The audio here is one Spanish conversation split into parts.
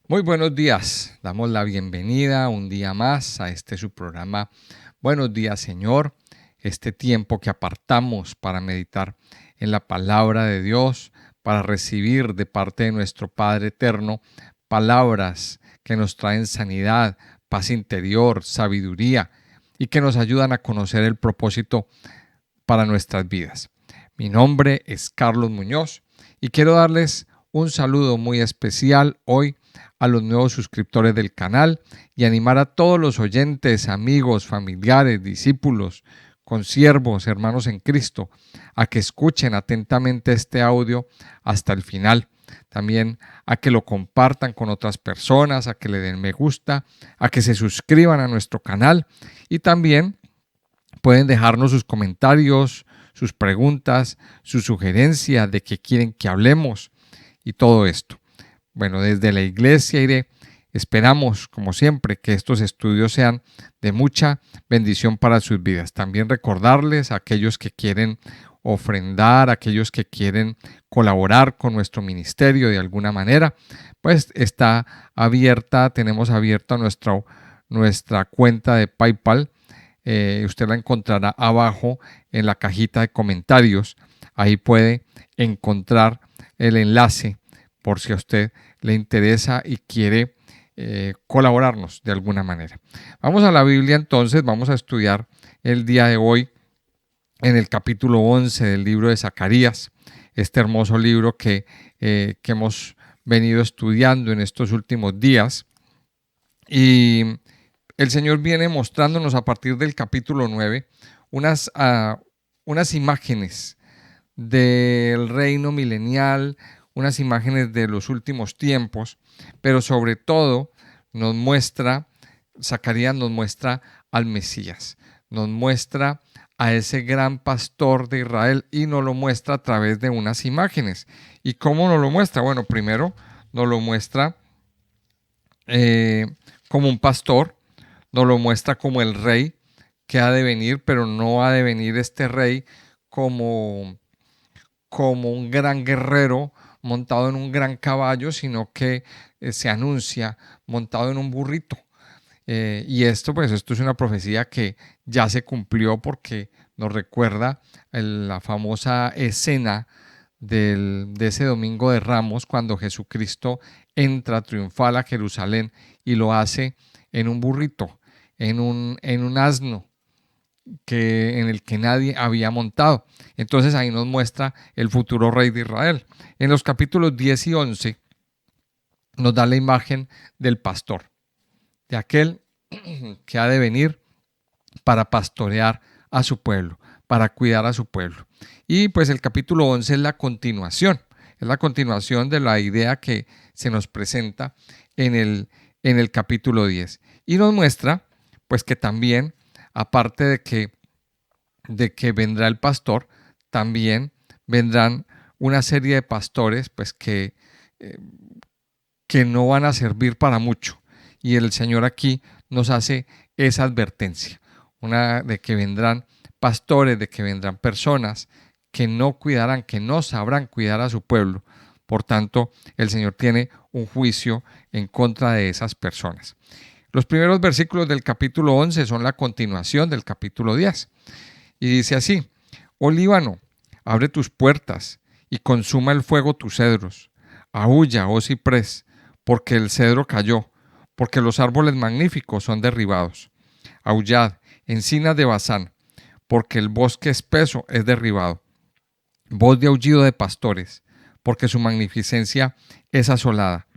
Muy buenos días, damos la bienvenida un día más a este su programa Buenos días Señor, este tiempo que apartamos para meditar en la palabra de Dios, para recibir de parte de nuestro Padre Eterno palabras que nos traen sanidad, paz interior, sabiduría y que nos ayudan a conocer el propósito para nuestras vidas. Mi nombre es Carlos Muñoz y quiero darles un saludo muy especial hoy a los nuevos suscriptores del canal y animar a todos los oyentes, amigos, familiares, discípulos, consiervos, hermanos en Cristo, a que escuchen atentamente este audio hasta el final. También a que lo compartan con otras personas, a que le den me gusta, a que se suscriban a nuestro canal y también pueden dejarnos sus comentarios, sus preguntas, sus sugerencias de qué quieren que hablemos y todo esto. Bueno, desde la iglesia esperamos, como siempre, que estos estudios sean de mucha bendición para sus vidas. También recordarles a aquellos que quieren ofrendar, a aquellos que quieren colaborar con nuestro ministerio de alguna manera, pues está abierta, tenemos abierta nuestra cuenta de PayPal. Usted la encontrará abajo en la cajita de comentarios. Ahí puede encontrar el enlace por si a usted le interesa y quiere colaborarnos de alguna manera. Vamos a la Biblia entonces, vamos a estudiar el día de hoy en el capítulo 11 del libro de Zacarías, este hermoso libro que hemos venido estudiando en estos últimos días. Y el Señor viene mostrándonos a partir del capítulo 9 unas imágenes del reino milenial, unas imágenes de los últimos tiempos, pero sobre todo Zacarías nos muestra al Mesías, nos muestra a ese gran pastor de Israel y nos lo muestra a través de unas imágenes. ¿Y cómo nos lo muestra? Bueno, primero nos lo muestra como un pastor, nos lo muestra como el rey que ha de venir, pero no ha de venir este rey como un gran guerrero montado en un gran caballo, sino que se anuncia montado en un burrito. Y esto es una profecía que ya se cumplió porque nos recuerda la famosa escena de ese domingo de Ramos, cuando Jesucristo entra triunfal a Jerusalén y lo hace en un burrito, en un asno en el que nadie había montado. Entonces ahí nos muestra el futuro rey de Israel. En los capítulos 10 y 11 nos da la imagen del pastor, de aquel que ha de venir para pastorear a su pueblo, para cuidar a su pueblo. Y pues el capítulo 11 es la continuación de la idea que se nos presenta en el capítulo 10. Y nos muestra pues que también, aparte de que vendrá el pastor, también vendrán una serie de pastores pues que no van a servir para mucho. Y el Señor aquí nos hace esa advertencia, de que vendrán pastores, de que vendrán personas que no cuidarán, que no sabrán cuidar a su pueblo. Por tanto, el Señor tiene un juicio en contra de esas personas. Los primeros versículos del capítulo 11 son la continuación del capítulo 10. Y dice así: Oh Líbano, abre tus puertas y consuma el fuego tus cedros. Aúlla, oh ciprés, porque el cedro cayó, porque los árboles magníficos son derribados. Aullad, encinas de Basán, porque el bosque espeso es derribado. Voz de aullido de pastores, porque su magnificencia es asolada.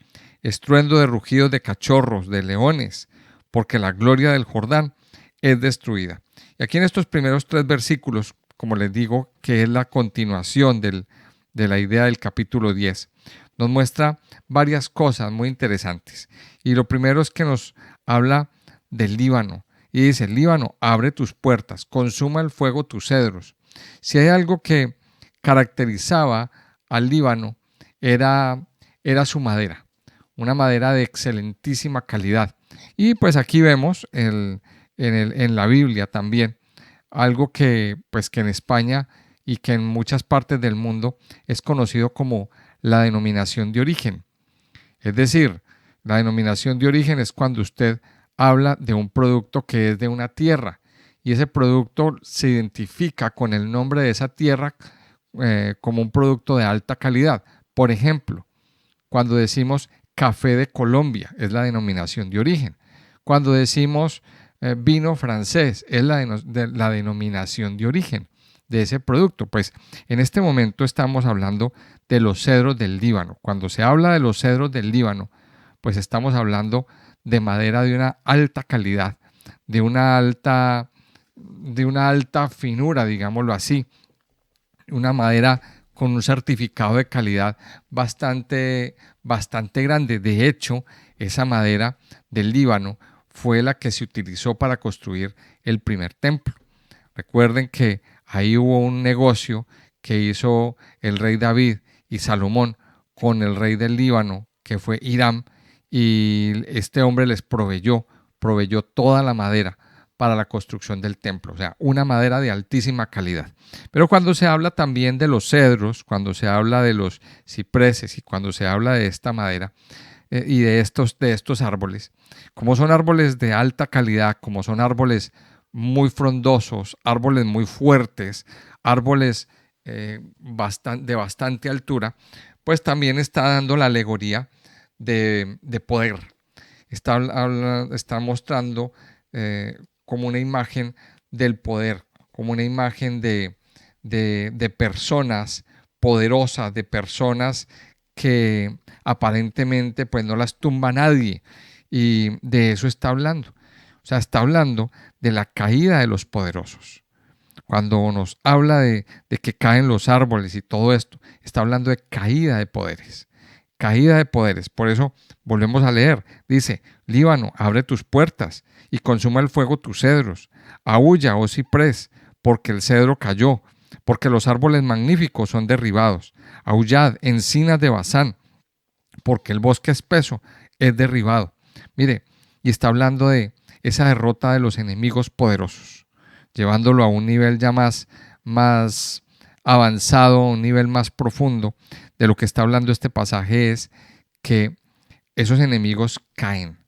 Estruendo de rugidos de cachorros, de leones, porque la gloria del Jordán es destruida. Y aquí en estos primeros 3 versículos, como les digo, que es la continuación de la idea del capítulo 10, nos muestra varias cosas muy interesantes. Y lo primero es que nos habla del Líbano. Y dice: Líbano, abre tus puertas, consuma el fuego tus cedros. Si hay algo que caracterizaba al Líbano, era su madera, una madera de excelentísima calidad. Y pues aquí vemos en la Biblia también algo que en España y que en muchas partes del mundo es conocido como la denominación de origen. Es decir, La denominación de origen es cuando usted habla de un producto que es de una tierra y ese producto se identifica con el nombre de esa tierra como un producto de alta calidad. Por ejemplo, cuando decimos café de Colombia, es la denominación de origen. Cuando decimos vino francés, es la denominación de origen de ese producto. Pues en este momento estamos hablando de los cedros del Líbano. Cuando se habla de los cedros del Líbano, pues estamos hablando de madera de una alta calidad, de una alta finura, digámoslo así, una madera con un certificado de calidad bastante grande. De hecho, esa madera del Líbano fue la que se utilizó para construir el primer templo. Recuerden que ahí hubo un negocio que hizo el rey David y Salomón con el rey del Líbano, que fue Hiram, y este hombre les proveyó toda la madera para la construcción del templo, o sea, una madera de altísima calidad. Pero cuando se habla también de los cedros, cuando se habla de los cipreses y cuando se habla de esta madera y de estos árboles, como son árboles de alta calidad, como son árboles muy frondosos, árboles muy fuertes, árboles de bastante altura, pues también está dando la alegoría de poder. Está mostrando como una imagen del poder, como una imagen de personas poderosas, de personas que aparentemente pues no las tumba nadie, y de eso está hablando. O sea, está hablando de la caída de los poderosos. Cuando nos habla de que caen los árboles y todo esto, está hablando de caída de poderes. Caída de poderes. Por eso volvemos a leer. Dice, Líbano, abre tus puertas y consuma el fuego tus cedros. Aúlla, oh ciprés, porque el cedro cayó, porque los árboles magníficos son derribados. Aullad, encinas de Basán, porque el bosque espeso es derribado. Mire, y está hablando de esa derrota de los enemigos poderosos, llevándolo a un nivel ya más avanzado, un nivel más profundo. De lo que está hablando este pasaje es que esos enemigos caen.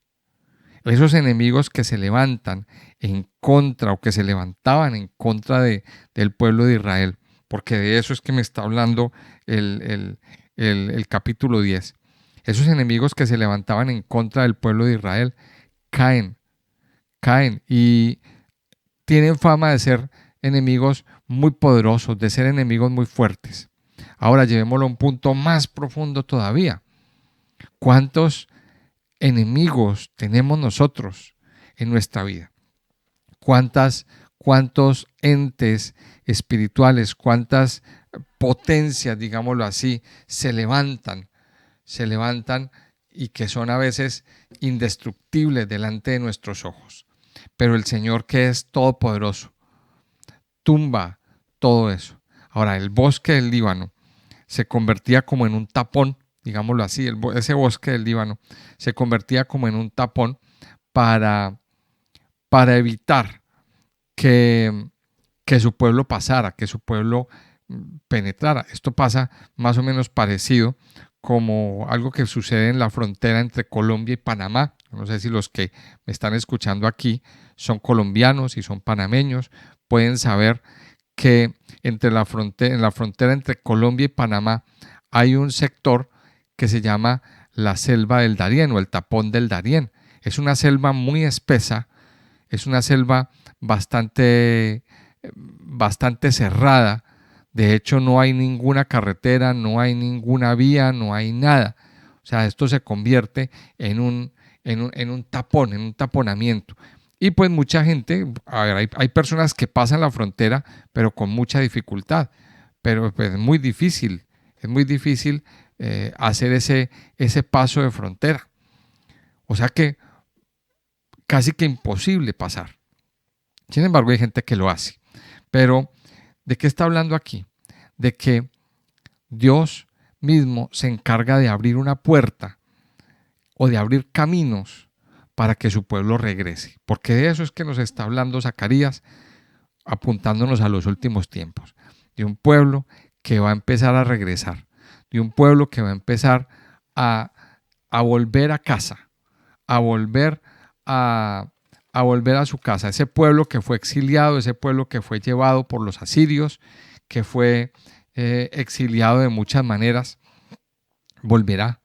Esos enemigos que se levantan en contra o que se levantaban en contra del pueblo de Israel, porque de eso es que me está hablando el capítulo 10. Esos enemigos que se levantaban en contra del pueblo de Israel caen y tienen fama de ser enemigos muy poderosos, de ser enemigos muy fuertes. Ahora llevémoslo a un punto más profundo todavía. ¿Cuántos enemigos tenemos nosotros en nuestra vida? ¿Cuántos entes espirituales, cuántas potencias, digámoslo así, se levantan y que son a veces indestructibles delante de nuestros ojos? Pero el Señor, que es todopoderoso, tumba todo eso. Ahora, el bosque del Líbano se convertía como en un tapón, digámoslo así, ese bosque del Líbano se convertía como en un tapón para evitar que su pueblo pasara, que su pueblo penetrara. Esto pasa más o menos parecido como algo que sucede en la frontera entre Colombia y Panamá. No sé si los que me están escuchando aquí son colombianos y son panameños, pueden saber que en la frontera entre Colombia y Panamá hay un sector que se llama la selva del Darién o el tapón del Darién. Es una selva muy espesa, es una selva bastante cerrada. De hecho, no hay ninguna carretera, no hay ninguna vía, no hay nada. O sea, esto se convierte en un tapón, en un taponamiento. Y pues mucha gente, a ver, hay personas que pasan la frontera, pero con mucha dificultad. Pero pues, es muy difícil hacer ese paso de frontera. O sea que casi que imposible pasar. Sin embargo, hay gente que lo hace. Pero, ¿de qué está hablando aquí? De que Dios mismo se encarga de abrir una puerta o de abrir caminos para que su pueblo regrese. Porque de eso es que nos está hablando Zacarías, apuntándonos a los últimos tiempos. De un pueblo que va a empezar a regresar. De un pueblo que va a empezar a a volver a casa, a volver a volver a su casa. Ese pueblo que fue exiliado, ese pueblo que fue llevado por los asirios, que fue exiliado de muchas maneras, volverá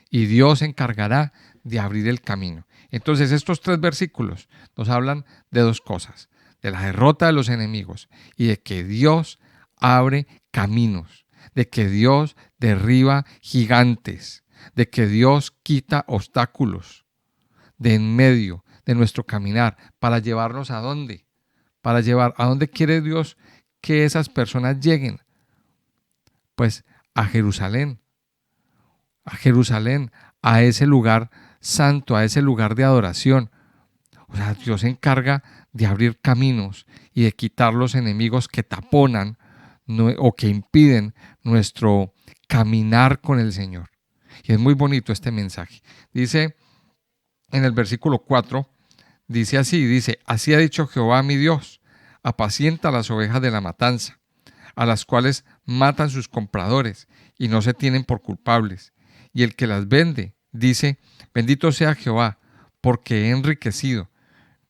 y Dios se encargará de abrir el camino. Entonces estos 3 versículos nos hablan de 2 cosas: de la derrota de los enemigos y de que Dios abre caminos, de que Dios derriba gigantes, de que Dios quita obstáculos de en medio de nuestro caminar para llevarnos ¿a dónde? Para llevar ¿a dónde quiere Dios que esas personas lleguen? Pues a Jerusalén, a ese lugar santo, a ese lugar de adoración. O sea, Dios se encarga de abrir caminos y de quitar los enemigos que taponan o que impiden nuestro caminar con el Señor. Y es muy bonito este mensaje. Dice en el versículo 4, dice así, así ha dicho Jehová mi Dios, apacienta las ovejas de la matanza, a las cuales matan sus compradores y no se tienen por culpables. Y el que las vende dice, bendito sea Jehová, porque he enriquecido,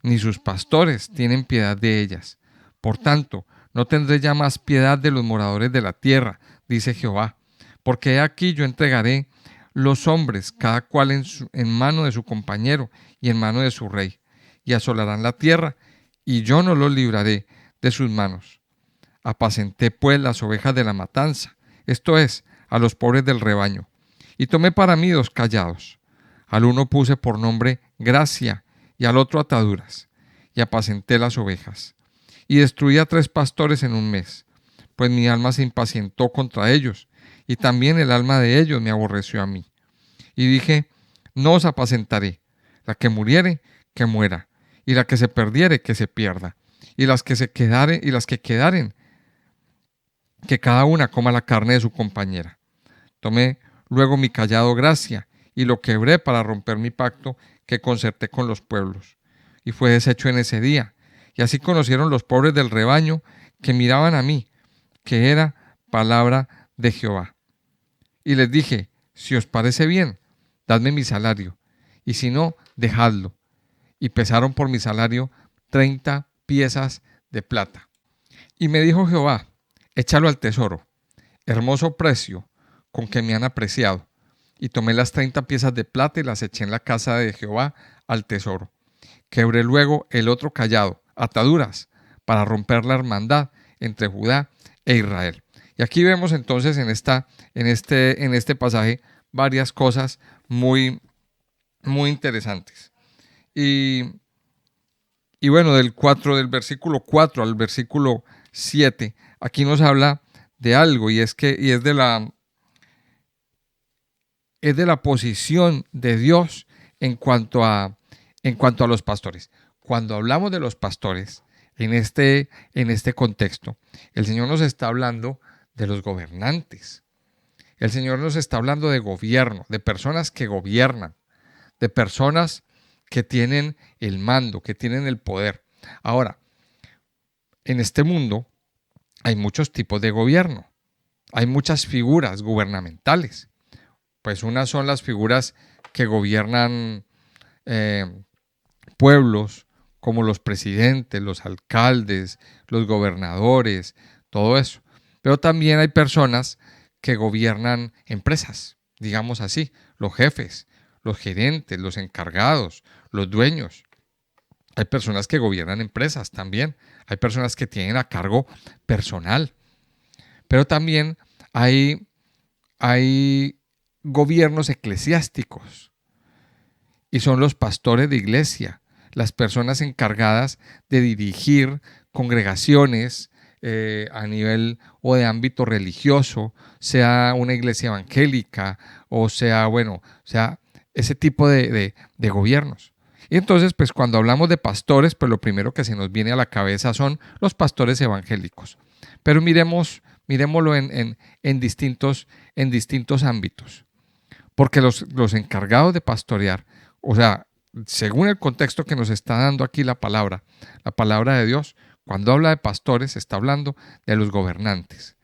ni sus pastores tienen piedad de ellas. Por tanto, no tendré ya más piedad de los moradores de la tierra, dice Jehová, porque he aquí yo entregaré los hombres, cada cual en mano de su compañero y en mano de su rey, y asolarán la tierra, y yo no los libraré de sus manos. Apacenté pues las ovejas de la matanza, esto es, a los pobres del rebaño, y tomé para mí 2 callados. Al uno puse por nombre Gracia, y al otro Ataduras, y apacenté las ovejas. Y destruí a 3 pastores en un mes, pues mi alma se impacientó contra ellos, y también el alma de ellos me aborreció a mí. Y dije, no os apacentaré, la que muriere, que muera, y la que se perdiere, que se pierda, y las que quedaren, que cada una coma la carne de su compañera. Tomé luego mi callado Gracia, y lo quebré para romper mi pacto que concerté con los pueblos, y fue deshecho en ese día. Y así conocieron los pobres del rebaño que miraban a mí, que era palabra de Jehová. Y les dije, si os parece bien, dadme mi salario, y si no, dejadlo. Y pesaron por mi salario 30 piezas de plata. Y me dijo Jehová, échalo al tesoro, hermoso precio con que me han apreciado. Y tomé las 30 piezas de plata y las eché en la casa de Jehová al tesoro. Quebré luego el otro callado, Ataduras, para romper la hermandad entre Judá e Israel. Y aquí vemos entonces en este pasaje varias cosas muy, muy interesantes. Y bueno, del versículo 4 al versículo 7, aquí nos habla de algo, y es de la posición de Dios en cuanto a los pastores. Cuando hablamos de los pastores, en este contexto, el Señor nos está hablando de los gobernantes. El Señor nos está hablando de gobierno, de personas que gobiernan, de personas que tienen el mando, que tienen el poder. Ahora, en este mundo hay muchos tipos de gobierno, hay muchas figuras gubernamentales. Pues unas son las figuras que gobiernan pueblos, como los presidentes, los alcaldes, los gobernadores, todo eso. Pero también hay personas que gobiernan empresas, digamos así, los jefes, los gerentes, los encargados, los dueños. Hay personas que gobiernan empresas también. Hay personas que tienen a cargo personal. Pero también hay gobiernos eclesiásticos. Y son los pastores de iglesia, las personas encargadas de dirigir congregaciones a nivel o de ámbito religioso, sea una iglesia evangélica o sea ese tipo de gobiernos. Y entonces, pues cuando hablamos de pastores, pues lo primero que se nos viene a la cabeza son los pastores evangélicos. Pero miremoslo en distintos ámbitos. Porque los encargados de pastorear, o sea, según el contexto que nos está dando aquí la palabra de Dios, cuando habla de pastores, está hablando de los gobernantes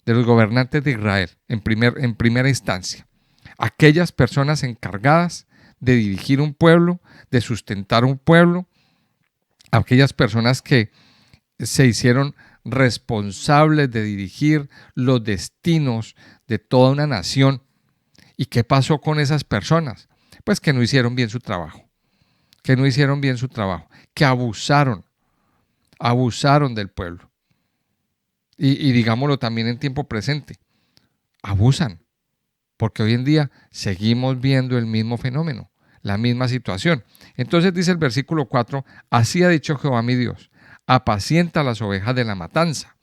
de Israel en primera instancia. aquellas personas encargadas de dirigir un pueblo, de sustentar un pueblo, aquellas personas que se hicieron responsables de dirigir los destinos de toda una nación. ¿Y qué pasó con esas personas? Pues que no hicieron bien su trabajo, que abusaron del pueblo. Y digámoslo también en tiempo presente, abusan, porque hoy en día seguimos viendo el mismo fenómeno, la misma situación. Entonces dice el versículo 4, así ha dicho Jehová mi Dios, apacienta las ovejas de la matanza,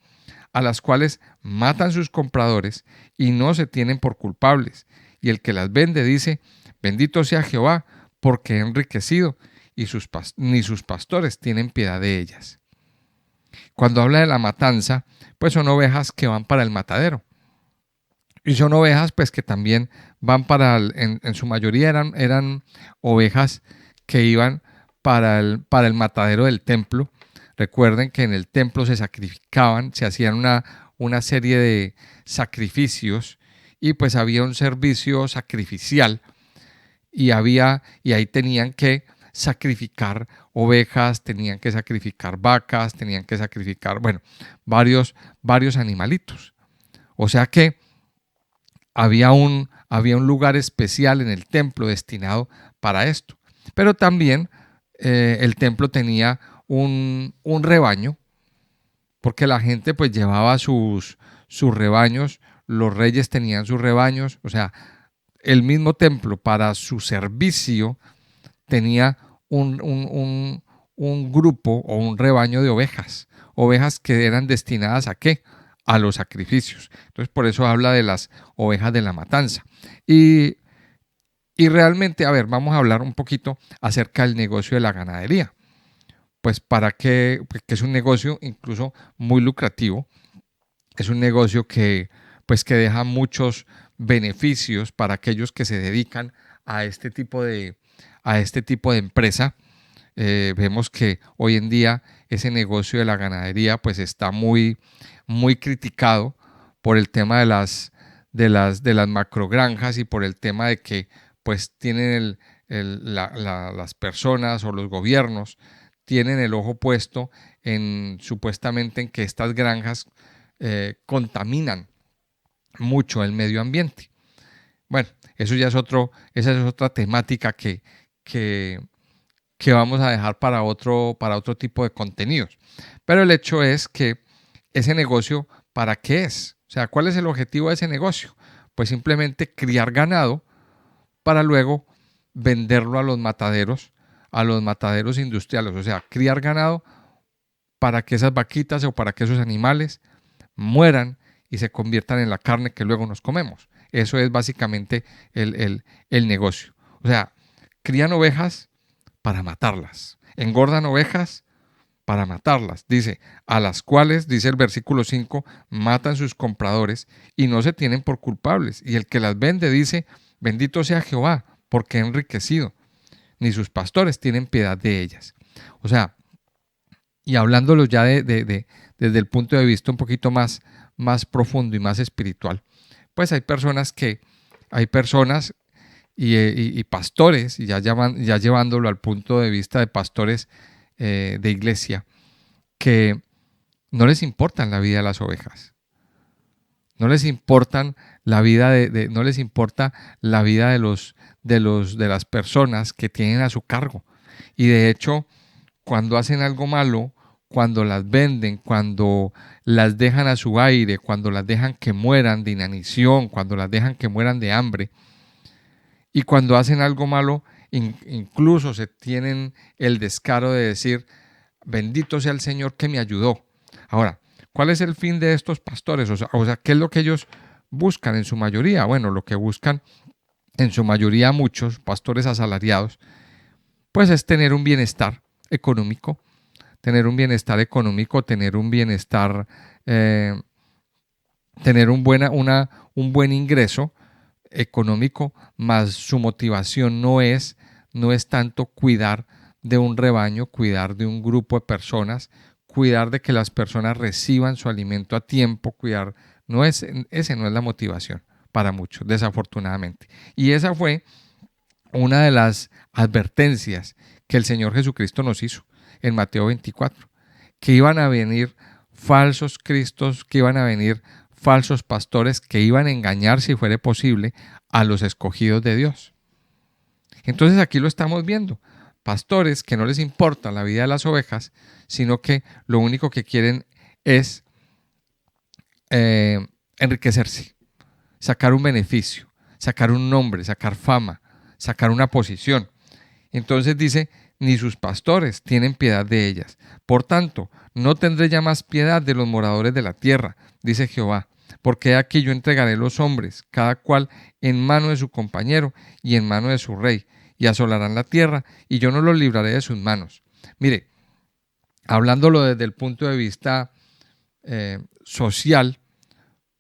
a las cuales matan sus compradores y no se tienen por culpables. Y el que las vende dice, bendito sea Jehová, porque he enriquecido, y ni sus pastores tienen piedad de ellas. Cuando habla de la matanza, pues son ovejas que van para el matadero. Y son ovejas pues que también van en su mayoría eran ovejas que iban para el matadero del templo. Recuerden que en el templo se sacrificaban, se hacían una serie de sacrificios y pues había un servicio sacrificial y ahí tenían que sacrificar ovejas, tenían que sacrificar vacas, tenían que sacrificar, bueno, varios animalitos. O sea que había un lugar especial en el templo destinado para esto. Pero también el templo tenía un rebaño, porque la gente pues llevaba sus rebaños, los reyes tenían sus rebaños, o sea, el mismo templo para su servicio tenía un grupo o un rebaño de ovejas que eran destinadas ¿a qué? A los sacrificios. Entonces por eso habla de las ovejas de la matanza. Y realmente, a ver, vamos a hablar un poquito acerca del negocio de la ganadería. Pues para qué, pues que es un negocio incluso muy lucrativo, es un negocio pues que deja muchos beneficios para aquellos que se dedican a este tipo de empresa. Vemos que hoy en día ese negocio de la ganadería pues está muy criticado por el tema de las macrogranjas y por el tema de que pues tienen las personas o los gobiernos tienen el ojo puesto supuestamente en que estas granjas contaminan mucho el medio ambiente. Bueno, esa es otra temática que vamos a dejar para otro tipo de contenidos. Pero el hecho es que ese negocio, ¿para qué es? O sea, ¿cuál es el objetivo de ese negocio? Pues simplemente criar ganado para luego venderlo a los mataderos industriales. O sea, criar ganado para que esas vaquitas o para que esos animales mueran y se conviertan en la carne que luego nos comemos. Eso es básicamente el negocio. O sea, crían ovejas para matarlas. Engordan ovejas para matarlas. Dice, a las cuales, dice el versículo 5, matan sus compradores y no se tienen por culpables. Y el que las vende dice, bendito sea Jehová, porque he enriquecido. Ni sus pastores tienen piedad de ellas. O sea, y hablándolo ya desde el punto de vista un poquito más profundo y más espiritual, pues hay personas y pastores, y ya llevándolo al punto de vista de pastores de iglesia, que no les importan la vida de las ovejas, no les importan la vida no les importa la vida de las personas que tienen a su cargo. Y de hecho, cuando hacen algo malo, cuando las venden, cuando las dejan a su aire, cuando las dejan que mueran de inanición, cuando las dejan que mueran de hambre, y cuando hacen algo malo, incluso se tienen el descaro de decir, bendito sea el Señor que me ayudó. Ahora, ¿cuál es el fin de estos pastores? O sea, ¿qué es lo que ellos buscan en su mayoría? Bueno, lo que buscan en su mayoría muchos pastores asalariados, pues es tener un bienestar económico, tener un bienestar, tener un buen ingreso económico, más su motivación no es tanto cuidar de un rebaño, cuidar de un grupo de personas, cuidar de que las personas reciban su alimento a tiempo, esa no es la motivación. para muchos, desafortunadamente. Y esa fue una de las advertencias que el Señor Jesucristo nos hizo en Mateo 24, que iban a venir falsos cristos, que iban a venir falsos pastores, que iban a engañar, si fuera posible, a los escogidos de Dios. Entonces aquí lo estamos viendo. Pastores que no les importa la vida de las ovejas, sino que lo único que quieren es enriquecerse, sacar un beneficio, sacar un nombre, sacar fama, sacar una posición. Entonces dice, ni sus pastores tienen piedad de ellas. Por tanto, no tendré ya más piedad de los moradores de la tierra, dice Jehová, porque aquí yo entregaré los hombres, cada cual en mano de su compañero y en mano de su rey, y asolarán la tierra, y yo no los libraré de sus manos. Mire, hablándolo desde el punto de vista social,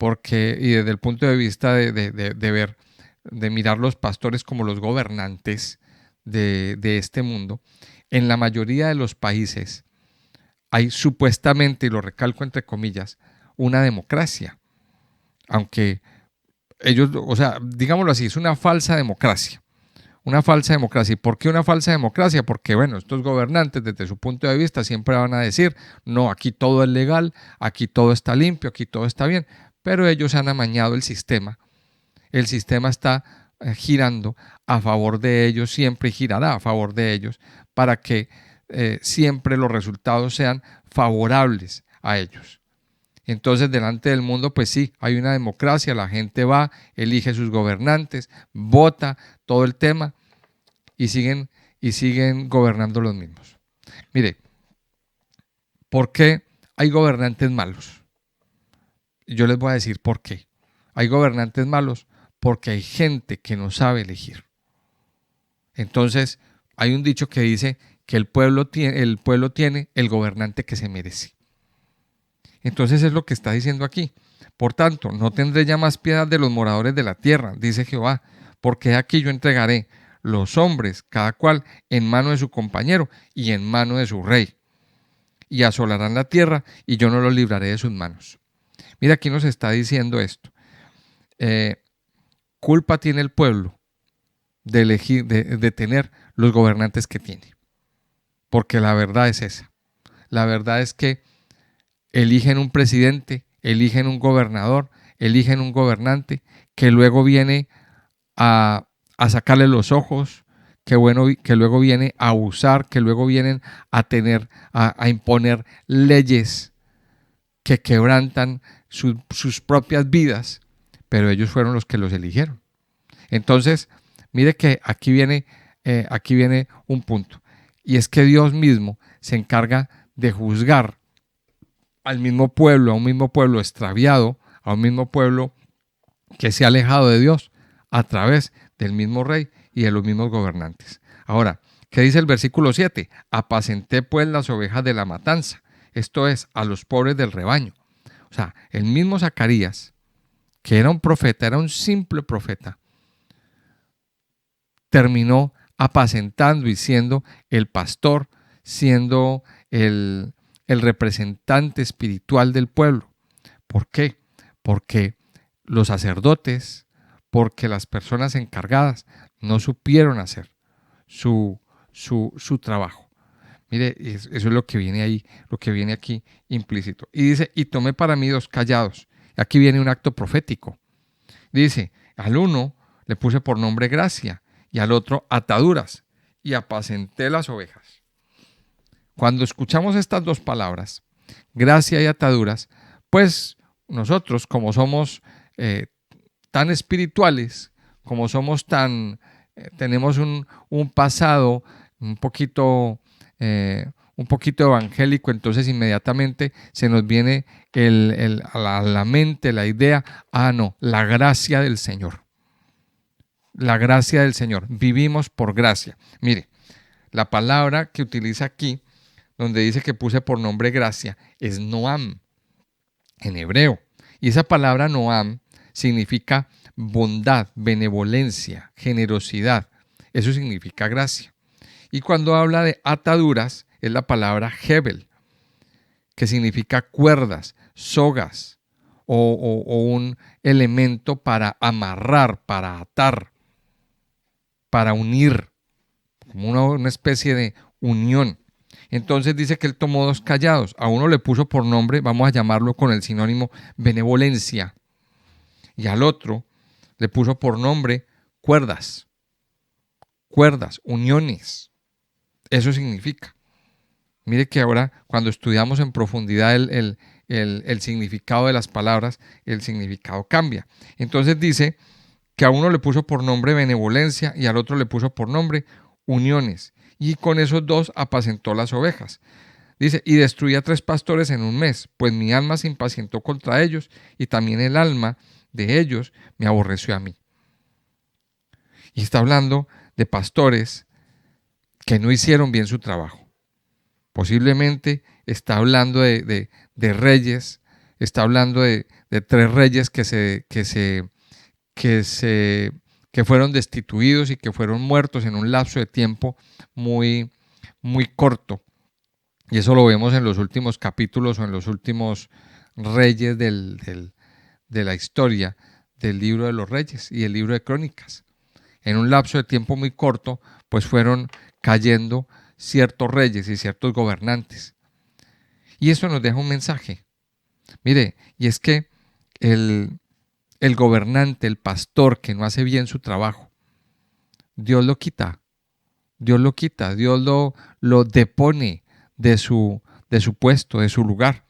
y desde el punto de vista de mirar los pastores como los gobernantes de este mundo, en la mayoría de los países hay supuestamente, y lo recalco entre comillas, una democracia, aunque ellos, o sea, digámoslo así, es una falsa democracia. Una falsa democracia. ¿Y por qué una falsa democracia? Porque, bueno, estos gobernantes desde su punto de vista siempre van a decir, no, aquí todo es legal, aquí todo está limpio, aquí todo está bien, pero ellos han amañado el sistema. El sistema está girando a favor de ellos, siempre girará a favor de ellos, para que siempre los resultados sean favorables a ellos. Entonces, delante del mundo, pues sí, hay una democracia, la gente va, elige sus gobernantes, vota, todo el tema, y siguen gobernando los mismos. Mire, ¿por qué hay gobernantes malos? Yo les voy a decir por qué. Hay gobernantes malos porque hay gente que no sabe elegir. Entonces, hay un dicho que dice que el pueblo tiene el gobernante que se merece. Entonces es lo que está diciendo aquí. Por tanto, no tendré ya más piedad de los moradores de la tierra, dice Jehová, porque aquí yo entregaré los hombres, cada cual en mano de su compañero y en mano de su rey, y asolarán la tierra, y yo no los libraré de sus manos. Mira, aquí nos está diciendo esto. Culpa tiene el pueblo de elegir, de tener los gobernantes que tiene, porque la verdad es esa. La verdad es que eligen un presidente, eligen un gobernador, eligen un gobernante que luego viene a sacarle los ojos, que luego viene a abusar, que luego vienen a imponer leyes que quebrantan sus propias vidas, pero ellos fueron los que los eligieron. Entonces, mire que aquí viene un punto, y es que Dios mismo se encarga de juzgar al mismo pueblo, a un mismo pueblo extraviado, a un mismo pueblo que se ha alejado de Dios a través del mismo rey y de los mismos gobernantes. Ahora, ¿qué dice el versículo 7? Apacenté pues las ovejas de la matanza, esto es, a los pobres del rebaño. O sea, el mismo Zacarías, que era un profeta, era un simple profeta, terminó apacentando y siendo el pastor, siendo el representante espiritual del pueblo. ¿Por qué? Porque los sacerdotes, porque las personas encargadas no supieron hacer su trabajo. Mire, eso es lo que viene ahí, lo que viene aquí implícito. Y dice, y tomé para mí 2 callados. Aquí viene un acto profético. Dice, al uno le puse por nombre gracia y al otro ataduras, y apacenté las ovejas. Cuando escuchamos estas 2 palabras, gracia y ataduras, pues nosotros, como somos tan espirituales, como somos tenemos un pasado un poquito evangélico, entonces inmediatamente se nos viene a la mente la idea, no, la gracia del Señor. La gracia del Señor. Vivimos por gracia. Mire, la palabra que utiliza aquí, donde dice que puse por nombre gracia, es Noam, en hebreo. Y esa palabra Noam significa bondad, benevolencia, generosidad. Eso significa gracia. Y cuando habla de ataduras, es la palabra hebel, que significa cuerdas, sogas o un elemento para amarrar, para atar, para unir, como una especie de unión. Entonces dice que él tomó 2 callados. A uno le puso por nombre, vamos a llamarlo con el sinónimo benevolencia, y al otro le puso por nombre cuerdas, uniones. Eso significa. Mire que ahora cuando estudiamos en profundidad el significado de las palabras, el significado cambia. Entonces dice que a uno le puso por nombre benevolencia y al otro le puso por nombre uniones. Y con esos 2 apacentó las ovejas. Dice, y destruí a 3 pastores en un mes, pues mi alma se impacientó contra ellos y también el alma de ellos me aborreció a mí. Y está hablando de pastores que no hicieron bien su trabajo. Posiblemente está hablando de reyes, está hablando de 3 reyes que fueron destituidos y que fueron muertos en un lapso de tiempo muy, muy corto. Y eso lo vemos en los últimos capítulos o en los últimos reyes de la historia del libro de los reyes y el libro de crónicas. En un lapso de tiempo muy corto, pues fueron cayendo ciertos reyes y ciertos gobernantes. Y eso nos deja un mensaje. Mire, y es que el gobernante, el pastor que no hace bien su trabajo, Dios lo quita, Dios lo depone de su puesto, de su lugar.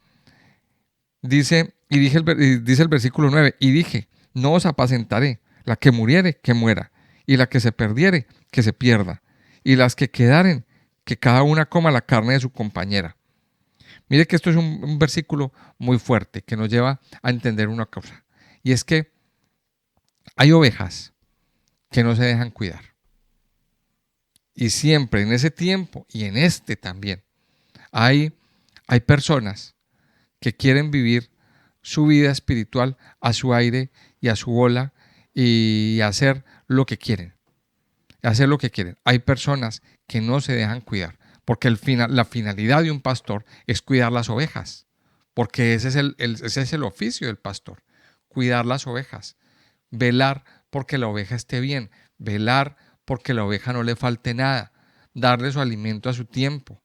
Dice el versículo 9, y dije, no os apacentaré, la que muriere, que muera, y la que se perdiere, que se pierda, y las que quedaren, que cada una coma la carne de su compañera. Mire que esto es un versículo muy fuerte que nos lleva a entender una cosa, y es que hay ovejas que no se dejan cuidar. Y siempre en ese tiempo y en este también hay personas que quieren vivir su vida espiritual a su aire y a su bola y hacer lo que quieren. Hacer lo que quieren. Hay personas que no se dejan cuidar, porque la finalidad de un pastor es cuidar las ovejas, porque ese es el oficio del pastor, cuidar las ovejas, velar porque la oveja esté bien, velar porque la oveja no le falte nada, darle su alimento a su tiempo,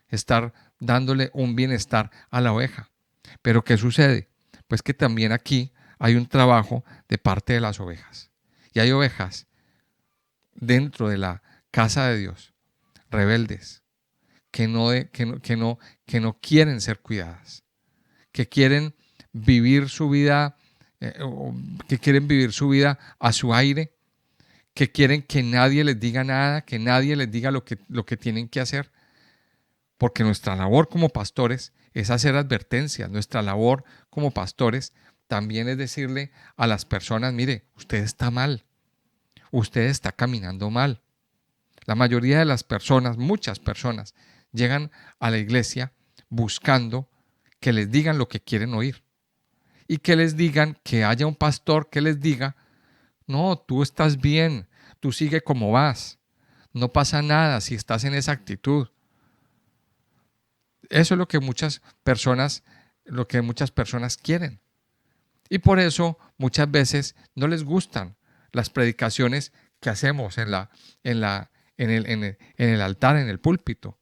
estar dándole un bienestar a la oveja. Pero ¿qué sucede? Pues que también aquí hay un trabajo de parte de las ovejas. Y hay ovejas dentro de la casa de Dios, rebeldes, que no quieren ser cuidadas, que quieren vivir su vida, a su aire, que quieren que nadie les diga nada, que nadie les diga lo que tienen que hacer. Porque nuestra labor como pastores es hacer advertencias. Nuestra labor como pastores también es decirle a las personas, mire, usted está mal, usted está caminando mal. La mayoría de las personas, muchas personas, llegan a la iglesia buscando que les digan lo que quieren oír. Y que les digan, que haya un pastor que les diga, no, tú estás bien, tú sigue como vas, no pasa nada si estás en esa actitud. Eso es lo que muchas personas quieren. Y por eso muchas veces no les gustan las predicaciones que hacemos en el altar, en el púlpito.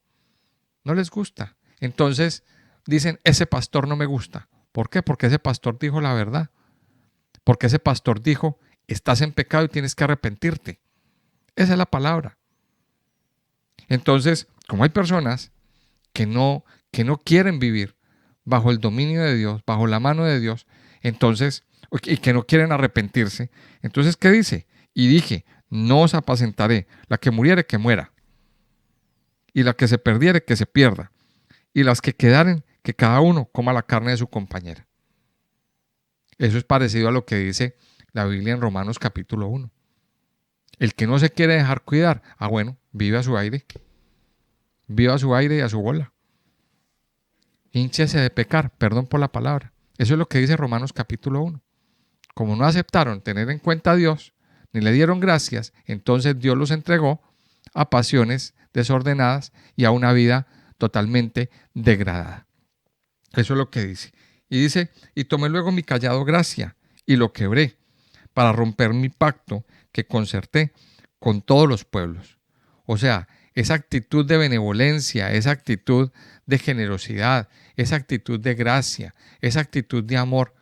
No les gusta. Entonces dicen, ese pastor no me gusta. ¿Por qué? Porque ese pastor dijo la verdad. Porque ese pastor dijo, estás en pecado y tienes que arrepentirte. Esa es la palabra. Entonces, como hay personas que no quieren vivir bajo el dominio de Dios, bajo la mano de Dios, entonces, y que no quieren arrepentirse, entonces, ¿qué dice? Y dije, no os apacentaré, la que muriere, que muera, y la que se perdiere, que se pierda, y las que quedaren, que cada uno coma la carne de su compañera. Eso es parecido a lo que dice la Biblia en Romanos capítulo 1. El que no se quiere dejar cuidar, bueno, vive a su aire y a su bola. Hínchese de pecar, perdón por la palabra. Eso es lo que dice Romanos capítulo 1. Como no aceptaron tener en cuenta a Dios, ni le dieron gracias, entonces Dios los entregó a pasiones desordenadas y a una vida totalmente degradada. Eso es lo que dice. Y dice, y tomé luego mi cayado gracia y lo quebré para romper mi pacto que concerté con todos los pueblos. O sea, esa actitud de benevolencia, esa actitud de generosidad, esa actitud de gracia, esa actitud de amor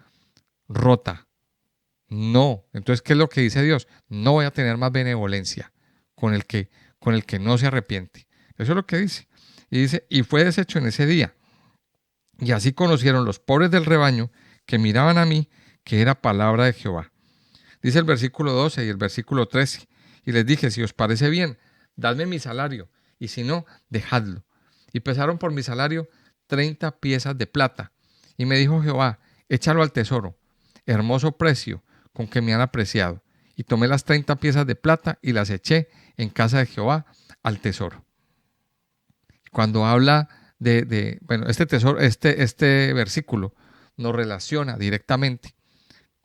rota. No. Entonces, ¿qué es lo que dice Dios? No voy a tener más benevolencia con con el que no se arrepiente. Eso es lo que dice. Y dice, y fue deshecho en ese día. Y así conocieron los pobres del rebaño que miraban a mí, que era palabra de Jehová. Dice el versículo 12 y el versículo 13. Y les dije, si os parece bien, dadme mi salario, y si no, dejadlo. Y pesaron por mi salario 30 piezas de plata. Y me dijo Jehová, échalo al tesoro, hermoso precio con que me han apreciado. Y tomé las 30 piezas de plata y las eché en casa de Jehová al tesoro. Cuando habla bueno, este tesoro, este versículo nos relaciona directamente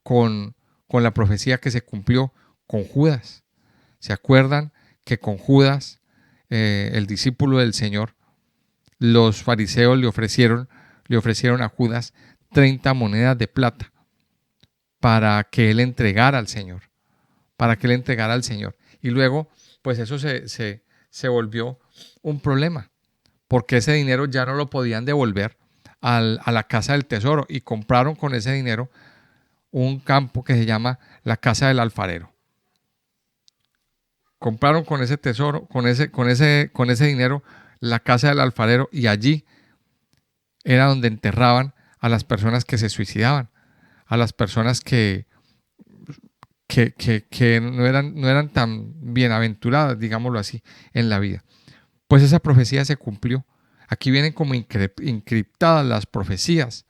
con la profecía que se cumplió con Judas. ¿Se acuerdan que con Judas, el discípulo del Señor, los fariseos le ofrecieron a Judas 30 monedas de plata para que él entregara al Señor, Y luego, pues eso se volvió un problema, porque ese dinero ya no lo podían devolver a la casa del tesoro y compraron con ese dinero un campo que se llama la casa del alfarero. Compraron con ese tesoro, con ese dinero, la casa del alfarero, y allí era donde enterraban a las personas que se suicidaban, a las personas que no eran tan bienaventuradas, digámoslo así, en la vida. Pues esa profecía se cumplió. Aquí vienen como encriptadas las profecías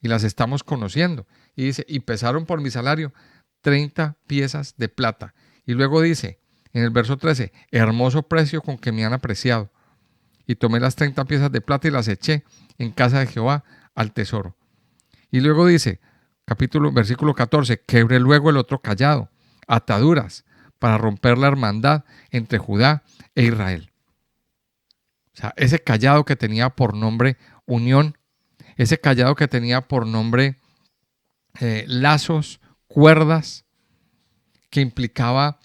y las estamos conociendo. Y dice, y pesaron por mi salario 30 piezas de plata. Y luego dice, en el verso 13, hermoso precio con que me han apreciado. Y tomé las 30 piezas de plata y las eché en casa de Jehová al tesoro. Y luego dice, versículo 14, quebré luego el otro cayado, ataduras, para romper la hermandad entre Judá e Israel. O sea, ese cayado que tenía por nombre unión, ese cayado que tenía por nombre lazos, cuerdas, que implicaba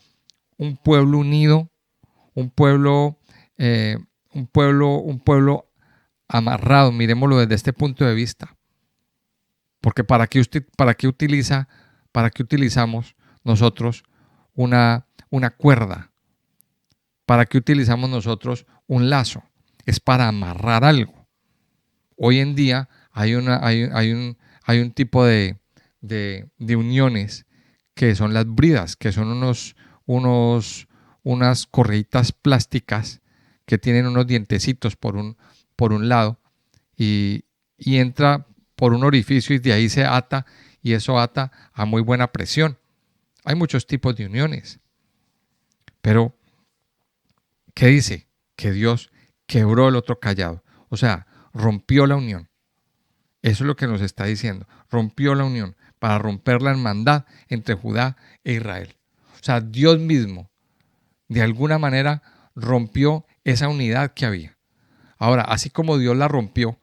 un pueblo unido, un pueblo, un pueblo amarrado. Miremoslo desde este punto de vista. Porque ¿para qué utilizamos nosotros una cuerda? ¿Para qué utilizamos nosotros un lazo? Es para amarrar algo. Hoy en día hay un tipo de uniones que son las bridas, que son unas correitas plásticas que tienen unos dientecitos por un lado y entra por un orificio y de ahí se ata, y eso ata a muy buena presión. Hay muchos tipos de uniones. Pero, ¿qué dice? Que Dios quebró el otro cayado. O sea, rompió la unión. Eso es lo que nos está diciendo. Rompió la unión para romper la hermandad entre Judá e Israel. O sea, Dios mismo, de alguna manera, rompió esa unidad que había. Ahora, así como Dios la rompió,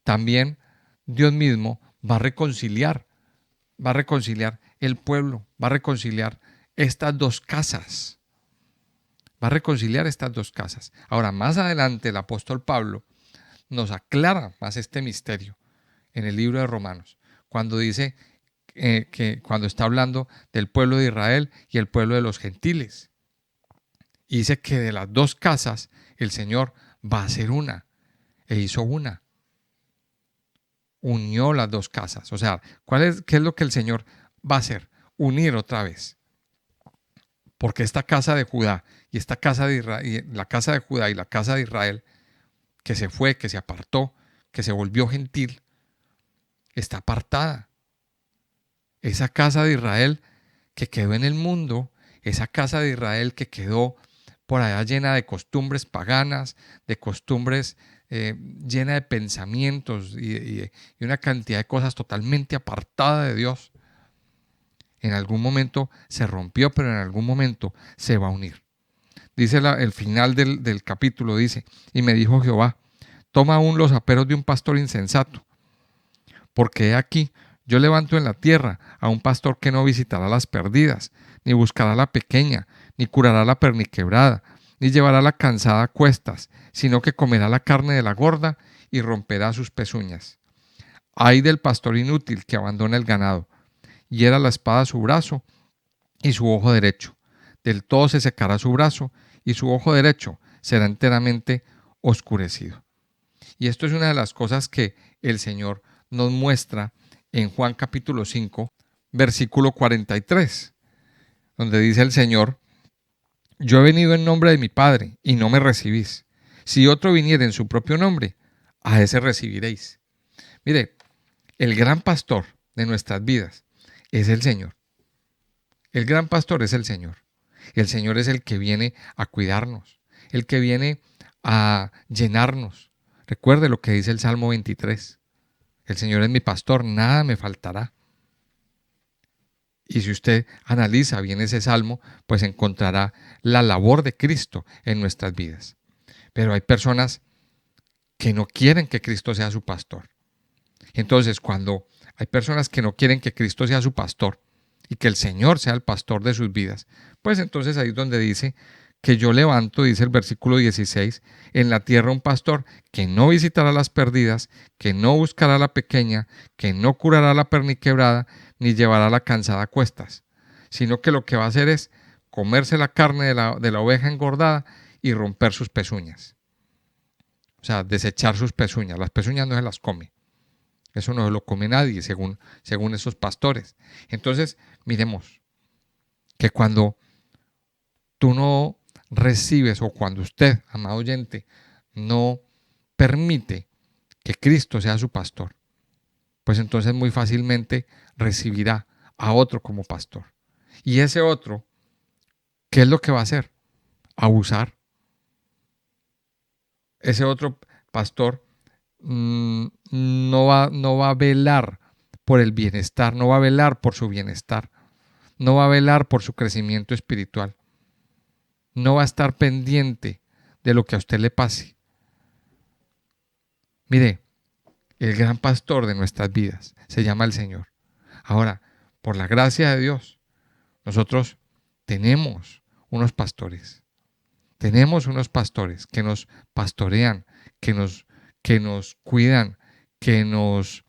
también Dios mismo va a reconciliar el pueblo, va a reconciliar estas dos casas. Va a reconciliar estas dos casas. Ahora, más adelante, el apóstol Pablo nos aclara más este misterio en el libro de Romanos, cuando dice que cuando está hablando del pueblo de Israel y el pueblo de los gentiles. Y dice que de las dos casas el Señor va a hacer una. E hizo una. Unió las dos casas. O sea, ¿qué es lo que el Señor va a hacer? Unir otra vez. Porque esta casa de Judá y esta casa de Israel, la casa de Judá y la casa de Israel, que se fue, que se apartó, que se volvió gentil, está apartada. Esa casa de Israel que quedó en el mundo, esa casa de Israel que quedó por allá llena de costumbres paganas, de costumbres llena de pensamientos y una cantidad de cosas totalmente apartada de Dios. En algún momento se rompió, pero en algún momento se va a unir. Dice el final del capítulo, dice, y me dijo Jehová, toma aún los aperos de un pastor insensato, Porque he aquí, yo levanto en la tierra a un pastor que no visitará las perdidas, ni buscará la pequeña, ni curará la perniquebrada, ni llevará la cansada a cuestas, sino que comerá la carne de la gorda y romperá sus pezuñas. Ay del pastor inútil que abandona el ganado, hiera la espada a su brazo y su ojo derecho. Del todo se secará su brazo y su ojo derecho será enteramente oscurecido. Y esto es una de las cosas que el Señor nos muestra en Juan capítulo 5, versículo 43, donde dice el Señor: yo he venido en nombre de mi Padre y no me recibís. Si otro viniera en su propio nombre, a ese recibiréis. Mire, el gran pastor de nuestras vidas es el Señor. El gran pastor es el Señor. El Señor es el que viene a cuidarnos, el que viene a llenarnos. Recuerde lo que dice el Salmo 23. El Señor es mi pastor, nada me faltará. Y si usted analiza bien ese salmo, pues encontrará la labor de Cristo en nuestras vidas. Pero hay personas que no quieren que Cristo sea su pastor. Entonces, cuando hay personas que no quieren que Cristo sea su pastor y que el Señor sea el pastor de sus vidas, pues entonces ahí es donde dice que yo levanto, dice el versículo 16, en la tierra un pastor que no visitará las perdidas, que no buscará la pequeña, que no curará la perniquebrada, ni llevará la cansada a cuestas, sino que lo que va a hacer es comerse la carne de la oveja engordada y romper sus pezuñas. O sea, desechar sus pezuñas. Las pezuñas no se las come. Eso no se lo come nadie, según esos pastores. Entonces, miremos que cuando tú no recibes, o cuando usted, amado oyente, no permite que Cristo sea su pastor, pues entonces muy fácilmente recibirá a otro como pastor. Y ese otro, ¿qué es lo que va a hacer? Abusar. Ese otro pastor no va a velar por el bienestar, no va a velar por su bienestar, no va a velar por su crecimiento espiritual, no va a estar pendiente de lo que a usted le pase. Mire, el gran pastor de nuestras vidas se llama el Señor. Ahora, por la gracia de Dios, nosotros tenemos unos pastores. Tenemos unos pastores que nos pastorean, que nos cuidan, que nos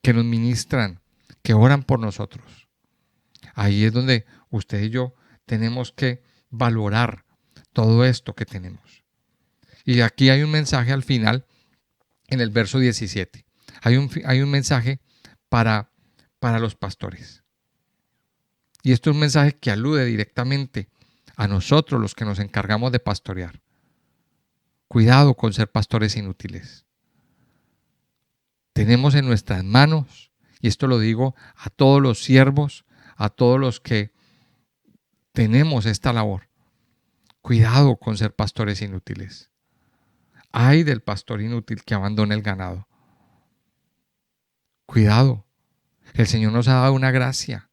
ministran, que oran por nosotros. Ahí es donde usted y yo tenemos que valorar todo esto que tenemos. Y aquí hay un mensaje al final, en el verso 17. Hay un mensaje para los pastores. Y esto es un mensaje que alude directamente a nosotros, los que nos encargamos de pastorear. Cuidado con ser pastores inútiles. Tenemos en nuestras manos, y esto lo digo a todos los siervos, a todos los que tenemos esta labor. Cuidado con ser pastores inútiles. Ay del pastor inútil que abandona el ganado. Cuidado. El Señor nos ha dado una gracia.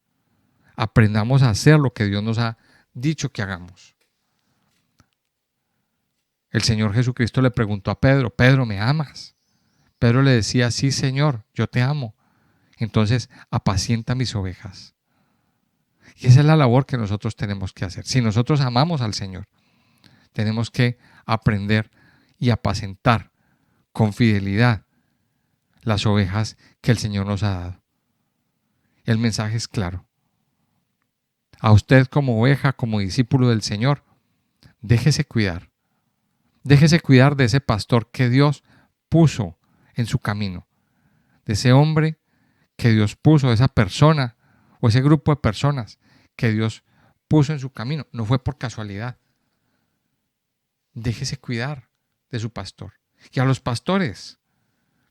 Aprendamos a hacer lo que Dios nos ha dicho que hagamos. El Señor Jesucristo le preguntó a Pedro: Pedro, ¿me amas? Pedro le decía: sí, Señor, yo te amo. Entonces, apacienta mis ovejas. Y esa es la labor que nosotros tenemos que hacer. Si nosotros amamos al Señor, tenemos que aprender y apacentar con fidelidad las ovejas que el Señor nos ha dado. El mensaje es claro. A usted como oveja, como discípulo del Señor, déjese cuidar. Déjese cuidar de ese pastor que Dios puso en su camino. De ese hombre que Dios puso, de esa persona o ese grupo de personas que Dios puso en su camino. No fue por casualidad. Déjese cuidar de su pastor. Y a los pastores,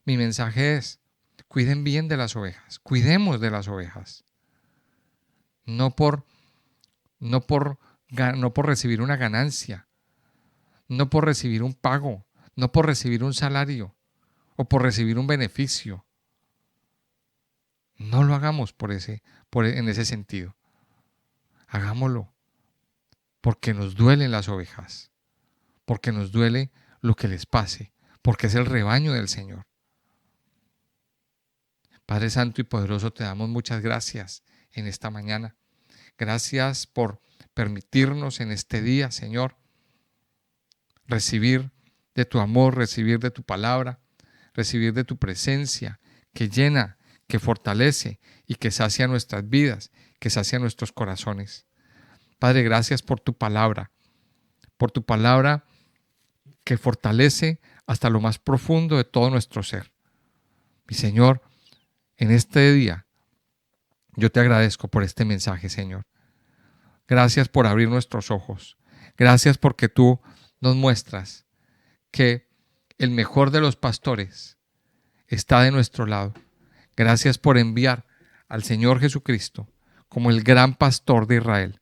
mi mensaje es: cuiden bien de las ovejas. Cuidemos de las ovejas. No por recibir una ganancia, no por recibir un pago, no por recibir un salario o por recibir un beneficio. No lo hagamos en ese sentido. Hagámoslo porque nos duelen las ovejas, porque nos duele lo que les pase, porque es el rebaño del Señor. Padre Santo y Poderoso, te damos muchas gracias en esta mañana. Gracias por permitirnos en este día, Señor, recibir de tu amor, recibir de tu palabra, recibir de tu presencia que llena, que fortalece y que sacia nuestras vidas, que sacia nuestros corazones. Padre, gracias por tu palabra que fortalece hasta lo más profundo de todo nuestro ser. Mi Señor, en este día yo te agradezco por este mensaje, Señor. Gracias por abrir nuestros ojos. Gracias porque tú nos muestras que el mejor de los pastores está de nuestro lado. Gracias por enviar al Señor Jesucristo como el gran pastor de Israel,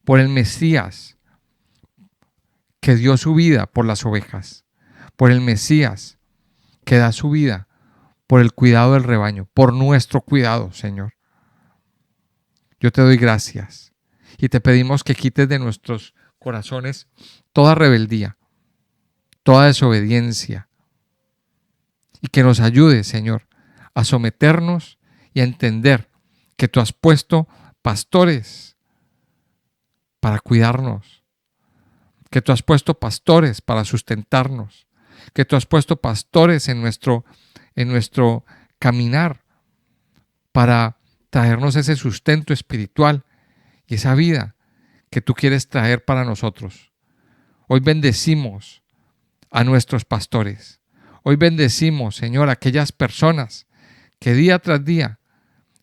por el Mesías que dio su vida por las ovejas, por el Mesías que da su vida por el cuidado del rebaño, por nuestro cuidado, Señor. Yo te doy gracias y te pedimos que quites de nuestros corazones toda rebeldía, toda desobediencia y que nos ayudes, Señor, a someternos y a entender que tú has puesto pastores para cuidarnos, que tú has puesto pastores para sustentarnos, que tú has puesto pastores en nuestro caminar para traernos ese sustento espiritual y esa vida que tú quieres traer para nosotros. Hoy bendecimos a nuestros pastores. Hoy bendecimos, Señor, a aquellas personas que día tras día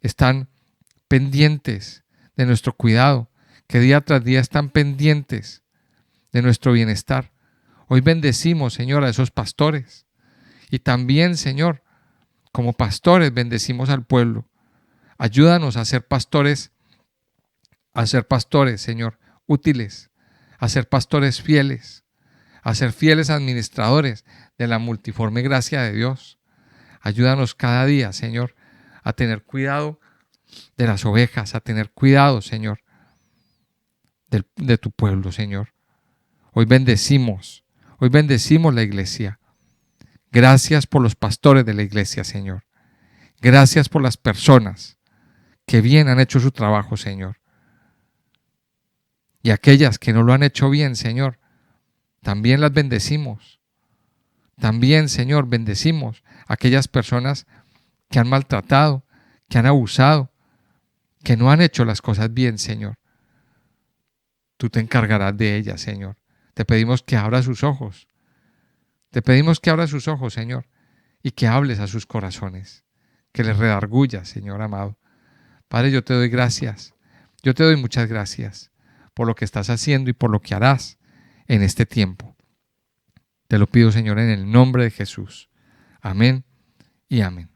están pendientes de nuestro cuidado, que día tras día están pendientes de nuestro bienestar. Hoy bendecimos, Señor, a esos pastores. Y también, Señor, como pastores bendecimos al pueblo. Ayúdanos a ser pastores, Señor, útiles, a ser pastores fieles, a ser fieles administradores de la multiforme gracia de Dios. Ayúdanos cada día, Señor, a tener cuidado de las ovejas, a tener cuidado, Señor, de tu pueblo, Señor. Hoy bendecimos la iglesia. Gracias por los pastores de la iglesia, Señor. Gracias por las personas que bien han hecho su trabajo, Señor. Y aquellas que no lo han hecho bien, Señor, también las bendecimos. También, Señor, bendecimos a aquellas personas que han maltratado, que han abusado, que no han hecho las cosas bien, Señor. Tú te encargarás de ellas, Señor. Te pedimos que abra sus ojos. Te pedimos que abra sus ojos, Señor, y que hables a sus corazones, que les redargullas, Señor amado. Padre, yo te doy gracias. Yo te doy muchas gracias por lo que estás haciendo y por lo que harás en este tiempo. Te lo pido, Señor, en el nombre de Jesús. Amén y amén.